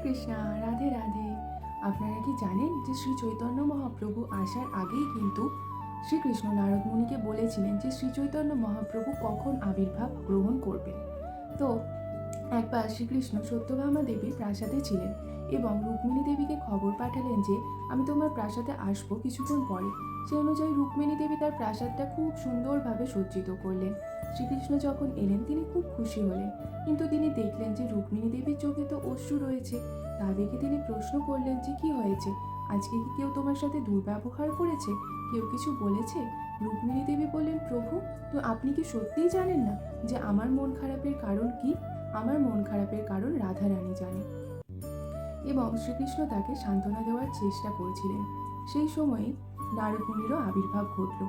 কৃষ্ণা, রাধে রাধে। আপনারা কি জানেন যে শ্রী চৈতন্য মহাপ্রভু আসার আগেই কিন্তু শ্রীকৃষ্ণ নারদ মুনিকে বলেছিলেন যে শ্রী চৈতন্য মহাপ্রভু কখন আবির্ভাব গ্রহণ করবেন। তো একবার শ্রীকৃষ্ণ সত্যভামা দেবীর প্রাসাদে ছিলেন এবং রুক্মিণী দেবীকে খবর পাঠালেন যে আমি তোমার প্রাসাদে আসবো কিছুক্ষণ পরে। সে অনুযায়ী রুক্মিণী দেবী তার প্রাসাদটা খুব সুন্দরভাবে সজ্জিত করলেন। শ্রীকৃষ্ণ যখন এলেন তিনি খুব খুশি হলেন, কিন্তু তিনি দেখলেন যে রুক্মিণী দেবীর চোখে তো অশ্রু রয়েছে। তা দেখে তিনি প্রশ্ন করলেন যে কি হয়েছে, আজকে কি কেউ তোমার সাথে দুর্ব্যবহার করেছে, কেউ কিছু বলেছে? রুক্মিণী দেবী বললেন, প্রভু, তো আপনি কি সত্যিই জানেন না যে আমার মন খারাপের কারণ কি? আমার মন খারাপের কারণ রাধারানী জানে। এবং শ্রীকৃষ্ণ তাকে সান্ত্বনা দেওয়ার চেষ্টা করেছিলেন। সেই সময়ে নারদমুনিরও আবির্ভাব ঘটল।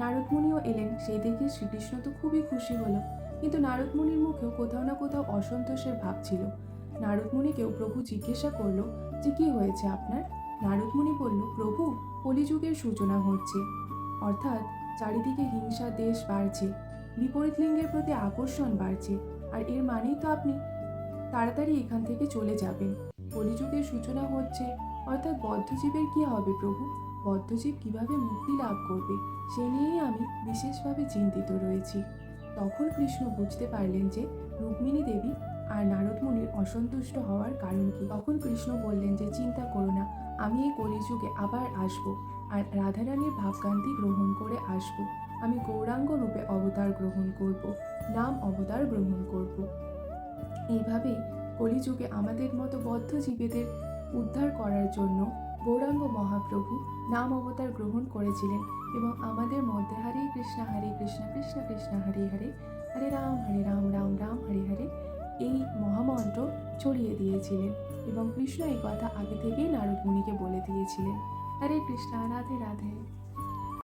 নারদমুনিও এলেন, সেই দেখে শ্রীকৃষ্ণ তো খুবই খুশি হলো, কিন্তু নারদমুনির মুখেও কোথাও না কোথাও অসন্তোষের ভাব ছিল। নারদমুনিকেও প্রভু জিজ্ঞাসা করলো যে কি হয়েছে আপনার। নারদমুনি বলল, প্রভু, কলিযুগের সূচনা হচ্ছে, অর্থাৎ চারিদিকে হিংসা দেশ বাড়ছে, বিপরীত লিঙ্গের প্রতি আকর্ষণ বাড়ছে, আর এর মানেই তো আপনি তাড়াতাড়ি এখান থেকে চলে যাবেন। কলিযুগের সূচনা হচ্ছে, অর্থাৎ বদ্ধজীবের কি হবে প্রভু? বদ্ধজীব কিভাবে মুক্তি লাভ করবে সে নিয়েই আমি বিশেষভাবে চিন্তিত রয়েছি। তখন কৃষ্ণ বুঝতে পারলেন যে রুক্মিণী দেবী আর নারদ মুনির অসন্তুষ্ট হওয়ার কারণ কি। তখন কৃষ্ণ বললেন যে চিন্তা করো না, আমি এই কলিযুগে আবার আসব, আর রাধারানীর ভাবকান্তি গ্রহণ করে আসব। আমি গৌরাঙ্গ রূপে অবতার গ্রহণ করব, নাম অবতার গ্রহণ করব। এইভাবেই কলিযুগে আমাদের মতো বদ্ধ জীবেদের উদ্ধার করার জন্য গৌরাঙ্গ মহাপ্রভু নাম অবতার গ্রহণ করেছিলেন এবং আমাদের মধ্যে হরে কৃষ্ণ কৃষ্ণ কৃষ্ণ হরে হরে, হরে রাম রাম রাম হরে হরে এই মহামন্ত্র ছড়িয়ে দিয়েছিলেন। এবং কৃষ্ণ এই কথা আগে থেকেই নারদ মুনিকে বলে দিয়েছিলেন। হরে কৃষ্ণ, রাধে রাধে।